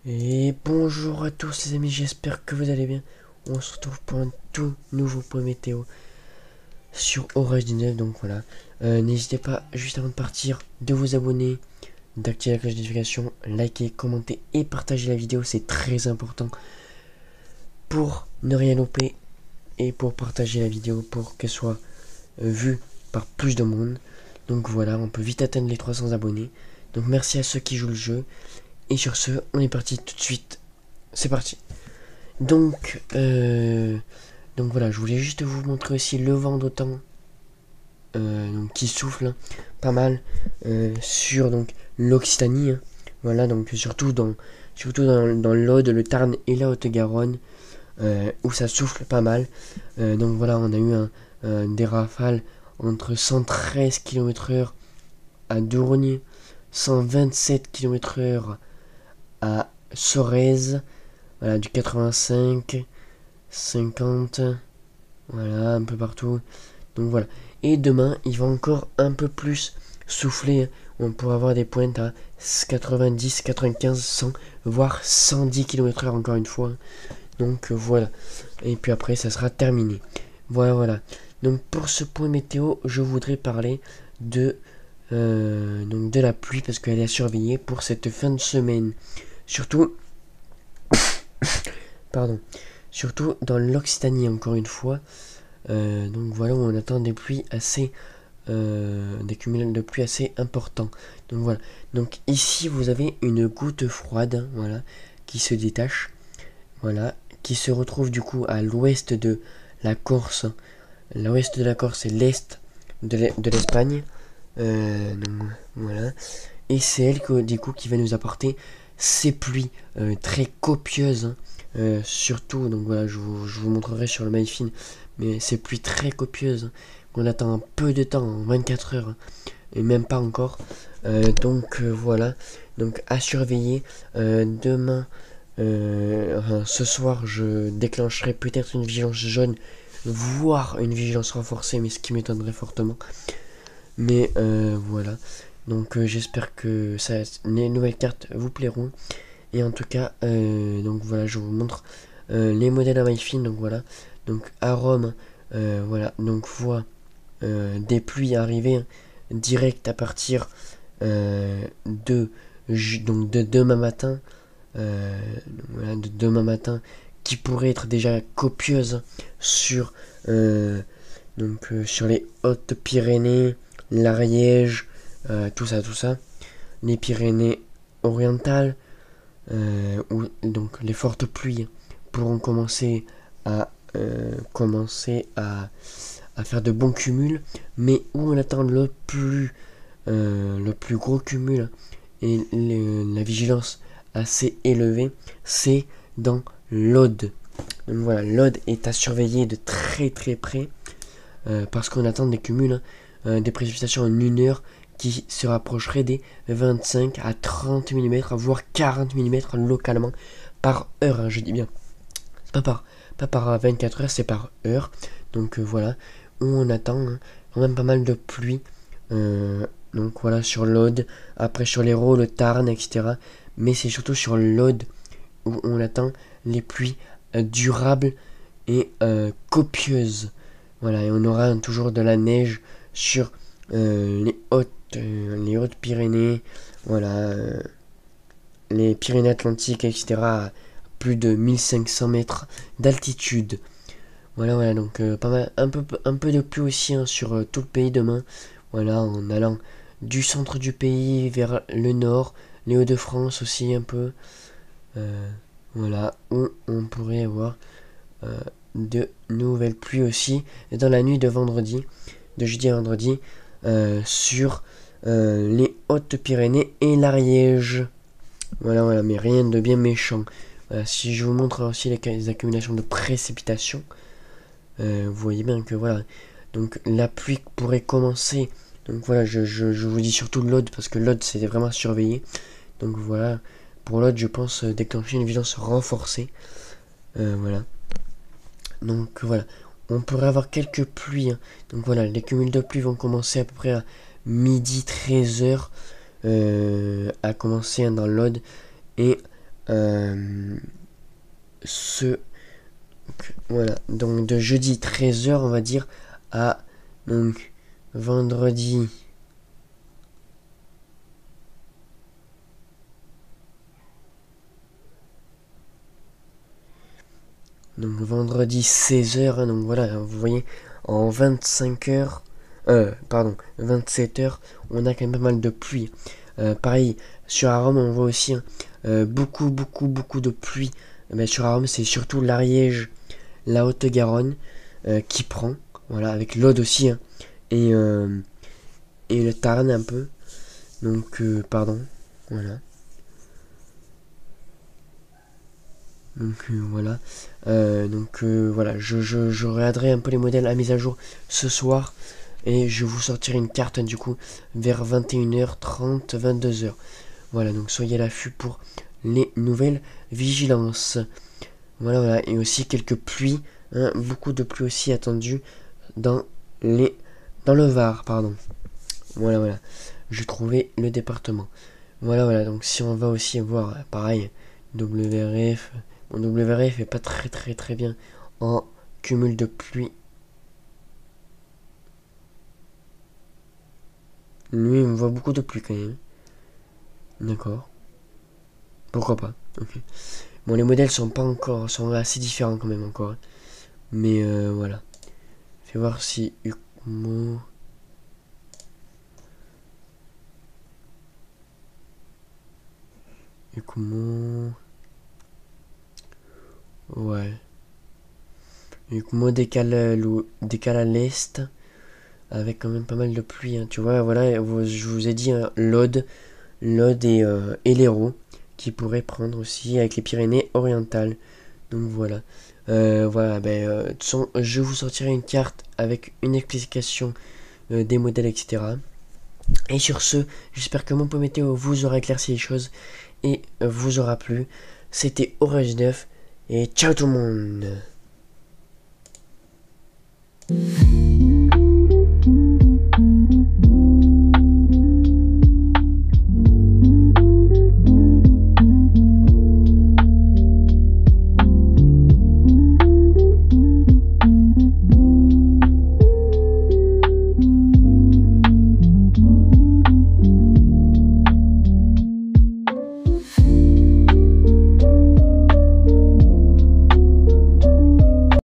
Et bonjour à tous les amis, j'espère que vous allez bien. On se retrouve pour un tout nouveau point météo sur Orage 19, donc voilà. N'hésitez pas, juste avant de partir, de vous abonner, d'activer la cloche de notification, liker, commenter et partager la vidéo, c'est très important pour ne rien louper et pour partager la vidéo pour qu'elle soit vue par plus de monde. Donc voilà, on peut vite atteindre les 300 abonnés. Donc merci à ceux qui jouent le jeu. Et sur ce, on est parti tout de suite. C'est parti. Donc, donc voilà, je voulais juste vous montrer aussi le vent d'automne donc, qui souffle pas mal sur donc l'Occitanie. Voilà, donc surtout dans l'Aude, le Tarn et la Haute-Garonne où ça souffle pas mal. Donc voilà, on a eu des rafales entre 113 km/h à Dourogne, 127 km/h à Sorèze, voilà, du 85, 50, voilà, un peu partout. Donc voilà. Et demain, il va encore un peu plus souffler. On pourra avoir des pointes à 90, 95, 100, voire 110 km/h encore une fois. Donc voilà. Et puis après, ça sera terminé. Voilà, voilà. Donc pour ce point météo, je voudrais parler donc de la pluie parce qu'elle est à surveiller pour cette fin de semaine. Surtout, pardon, surtout dans l'Occitanie encore une fois. Donc voilà où on attend des pluies assez des cumuls de pluie assez importants. Donc voilà. Donc ici vous avez une goutte froide, voilà, qui se détache, voilà, qui se retrouve du coup à l'ouest de la Corse. L'ouest de la Corse et l'est de l'Espagne. Donc voilà. Et c'est elle du coup qui va nous apporter ces pluies très copieuses, hein. Surtout, donc voilà, je vous montrerai sur le MyFin, mais ces pluies très copieuses hein, qu'on attend en peu de temps, en 24 heures, hein, et même pas encore. Donc voilà, donc à surveiller. Demain, enfin, ce soir, je déclencherai peut-être une vigilance jaune, voire une vigilance renforcée, mais ce qui m'étonnerait fortement. Mais voilà. Donc j'espère que les nouvelles cartes vous plairont. Et en tout cas, donc voilà, je vous montre les modèles à MyFin. Donc voilà. Donc à Rome, voilà. Donc voit des pluies arriver hein, direct à partir de demain matin. Voilà, de demain matin, qui pourrait être déjà copieuse sur sur les Hautes-Pyrénées, l'Ariège, tout ça, les Pyrénées orientales, où donc les fortes pluies pourront commencer à faire de bons cumuls, mais où on attend le plus gros cumul et la vigilance assez élevée, c'est dans l'Aude. Donc voilà, l'Aude est à surveiller de très très près parce qu'on attend des cumuls, hein, des précipitations en une heure qui se rapprocheraient des 25 à 30 mm, voire 40 mm localement par heure, hein, je dis bien. Pas par 24 heures, c'est par heure. Donc voilà, où on attend hein, quand même pas mal de pluie. Donc voilà, sur l'Aude, après sur l'Hérault, le Tarn, etc. Mais c'est surtout sur l'Aude où on attend les pluies durables et copieuses. Voilà, et on aura toujours de la neige sur les Hautes-Pyrénées, voilà, les Pyrénées-Atlantiques, etc. à plus de 1500 mètres d'altitude. Voilà, voilà, donc pas mal, un peu de pluie aussi hein, sur tout le pays demain. Voilà, en allant du centre du pays vers le nord, les Hauts-de-France aussi un peu. Euh, voilà, où on pourrait avoir euh, de nouvelles pluies aussi dans la nuit de vendredi, de jeudi à vendredi, sur les Hautes-Pyrénées et l'Ariège. Voilà, voilà, mais rien de bien méchant. Voilà, si je vous montre aussi les accumulations de précipitations, vous voyez bien que voilà, donc la pluie pourrait commencer. Donc voilà, je vous dis surtout l'Aude parce que l'Aude c'est vraiment surveillé. Donc voilà, pour l'Aude, je pense déclencher une vigilance renforcée. Voilà. Donc voilà, on pourrait avoir quelques pluies, hein. Donc voilà, les cumuls de pluie vont commencer à peu près à midi 13h à commencer hein, dans l'Aude et ce voilà, donc de jeudi 13 h on va dire à donc vendredi donc vendredi 16 h, hein, donc voilà, vous voyez, en 25 heures, pardon, 27 heures, on a quand même pas mal de pluie. Pareil, sur Arome, on voit aussi hein, beaucoup de pluie. Mais sur Arome, c'est surtout l'Ariège, la Haute-Garonne qui prend, voilà, avec l'Aude aussi, hein, et le Tarn un peu. Donc, pardon, voilà. Donc voilà. Voilà, je regarderai un peu les modèles à mise à jour ce soir. Et je vous sortirai une carte du coup vers 21h30, 22h. Voilà, donc soyez à l'affût pour les nouvelles vigilances. Voilà, voilà. Et aussi quelques pluies. Hein, beaucoup de pluie aussi attendues dans le Var, pardon. Voilà, voilà. Je trouvais le département. Voilà, voilà. Donc si on va aussi voir, pareil, WRF. Mon WRF est pas très bien en cumul de pluie. Lui, il me voit beaucoup de pluie quand même. D'accord. Pourquoi pas. Ok. Bon, les modèles sont pas encore, sont assez différents quand même encore. Mais voilà. Fais voir si Ukmo. Ukmo. Ouais. Ukmo décale à l'est. Avec quand même pas mal de pluie. Hein. Tu vois, voilà, je vous ai dit hein, l'Aude et l'Hérault qui pourraient prendre aussi avec les Pyrénées orientales. Donc voilà. Voilà, de toute façon, je vous sortirai une carte avec une explication des modèles, etc. Et sur ce, j'espère que mon pot météo vous aura éclairci les choses et vous aura plu. C'était Orage 9 et ciao tout le monde.